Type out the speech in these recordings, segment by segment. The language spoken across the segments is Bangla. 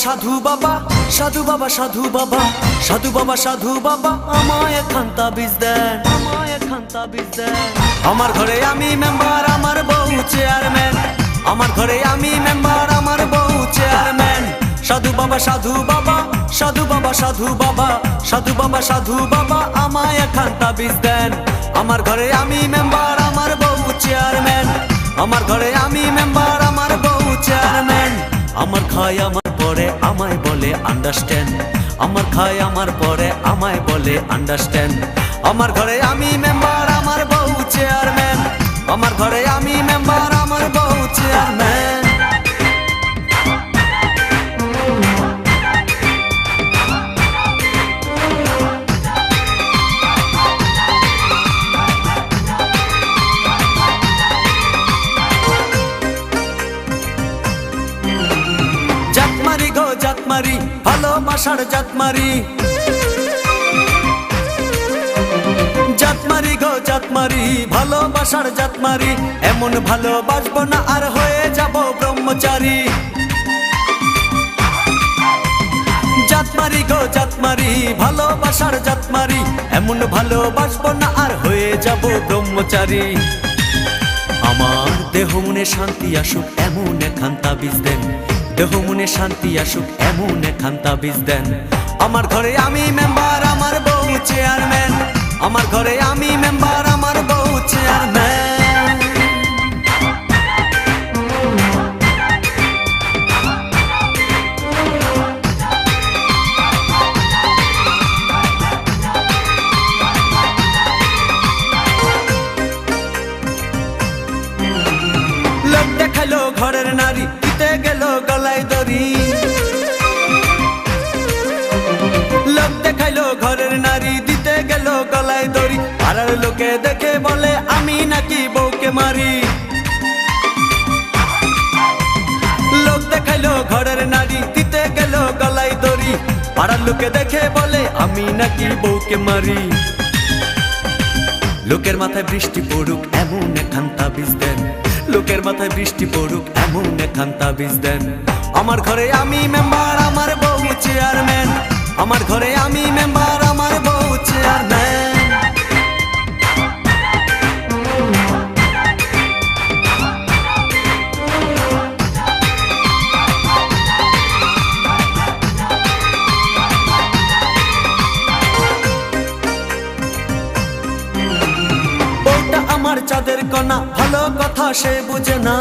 সাধু বাবা, সাধু বাবা, সাধু বাবা, সাধু বাবা, সাধু বাবা আমায় খান্তা বীজ দেন, আমায় খান্তা বীজ দেন। আমার ঘরে আমি মেম্বার, আমার বউ চেয়ারম্যান, আমার ঘরে আমি মেম্বার, আমার বউ চেয়ারম্যান। সাধু বাবা, সাধু বাবা, সাধু বাবা, সাধু বাবা, সাধু বাবা, সাধু বাবা আমায় খান্তা বীজ দেন। আমার ঘরে আমি মেম্বার, আমার বউ চেয়ারম্যান, আমার ঘরে আমি মেম্বার, আমার বউ চেয়ারম্যান। আমার খায় আমার পরে আমায় বলে আন্ডারস্ট্যান্ড, আমার খায় আমার পরে আমায় বলে আন্ডারস্ট্যান্ড। আমার ঘরে আমি মেম্বার, আমার বউ চেয়ারম্যান, আমার ঘরে আমি মেম্বার, আমার বউ চেয়ারম্যান। জাতমারি গো জাতমারি, ভালোবাসার জাতমারি, জাতমারি গো জাতমারি, ভালোবাসার জাতমারি। এমন ভালোবাসবো না আর হয়ে যাব ব্রহ্মচারী। জাতমারি গো জাতমারি, ভালোবাসার জাতমারি, এমন ভালোবাসবো না আর হয়ে যাব ব্রহ্মচারী। আমার দেহ মনে শান্তি আসুক এমন খান্তা বীজ দেন, দেহ মনে শান্তি আসুক এমন খান্তা বীজ দেন। আমার ঘরে আমি মেম্বার, আমার বউ চেয়ারম্যান, আমার ঘরে আমি মেম্বার, আমার বউ চেয়ারম্যান। লোক দেখালো ঘরের নারী, দিতে গেল গলায় দড়ি। লোক দেখাইলো ঘরের নারী, দিতে গেল গলায় দড়ি। পাড়ার লোকে দেখে বলে আমি নাকি বউকে মারি। লোক দেখাইলো ঘরের নারী, দিতে গেল গলায় দড়ি। পাড়ার লোকে দেখে বলে আমি নাকি বউকে মারি। লোকের মাথায় বৃষ্টি পড়ুক এমন খান্তা বীজ দেন, লোকের মাথায় বৃষ্টি পড়ুক এমন খান্তা বীজ দেন। আমার ঘরে আমি মেম্বার, আমার বউ চেয়ারম্যান, আমার ঘরে আমি মেম্বার, আমার বউ চেয়ারম্যান। বউটা আমার চাঁদের কণা, ভালো কথা সে বুঝে না।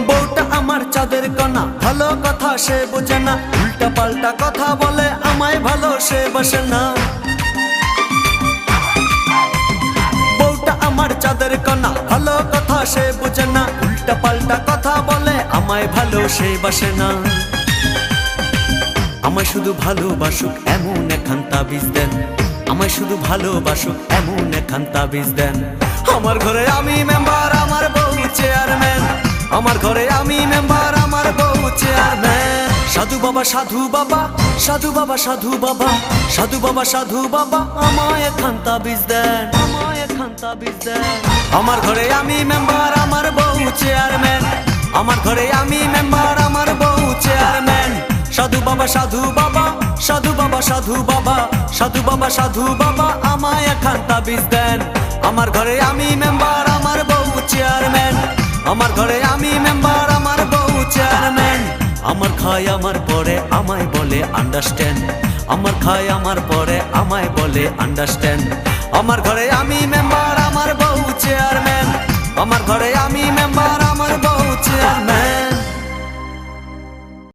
বউটা আমার চাঁদের কণা, ভালো কথা সে বুঝে না। উল্টা পাল্টা কথা বলে আমায় ভালো সে বাসে না। বউটা আমার চাঁদের কণা, ভালো কথা সে বুঝে না। উল্টা পাল্টা কথা বলে আমায় ভালো সে বাসে না। আমায় শুধু ভালোবাসুক এমন খান্তা বীজ দেন, আমায় শুধু ভালোবাসুক এমন খান্তা বীজ দেন। আমার ঘরে আমি মেম্বার, আমার বউ চেয়ারম্যান, আমার ঘরে আমি মেম্বার, আমার বউ চেয়ারম্যান। সাধু বাবা, সাধু বাবা, সাধু বাবা, সাধু বাবা, সাধু বাবা, সাধু বাবা আমায় খান্তা বীজ দেন, আমায় খান্তা বীজ দেন। আমার ঘরে আমি মেম্বার, আমার বউ চেয়ারম্যান, আমার ঘরে আমি মেম্বার, আমার বউ চেয়ারম্যান। সাধু বাবা, সাধু বাবা, সাধু বাবা, সাধু বাবা, সাধু বাবা, সাধু বাবা আমায় খান্তা বীজ দেন। আমার ঘরে আমি মেম্বার, আমার বউ চেয়ারম্যান, আমার ঘরে আমি মেম্বার, আমার বউ চেয়ারম্যান। আমার খায় আমার পরে আমায় বলে আন্ডারস্ট্যান্ড, আমার খায় আমার পরে আমায় বলে আন্ডারস্ট্যান্ড। আমার ঘরে আমি মেম্বার, আমার বউ চেয়ারম্যান, আমার ঘরে আমি মেম্বার, আমার বউ চেয়ারম্যান।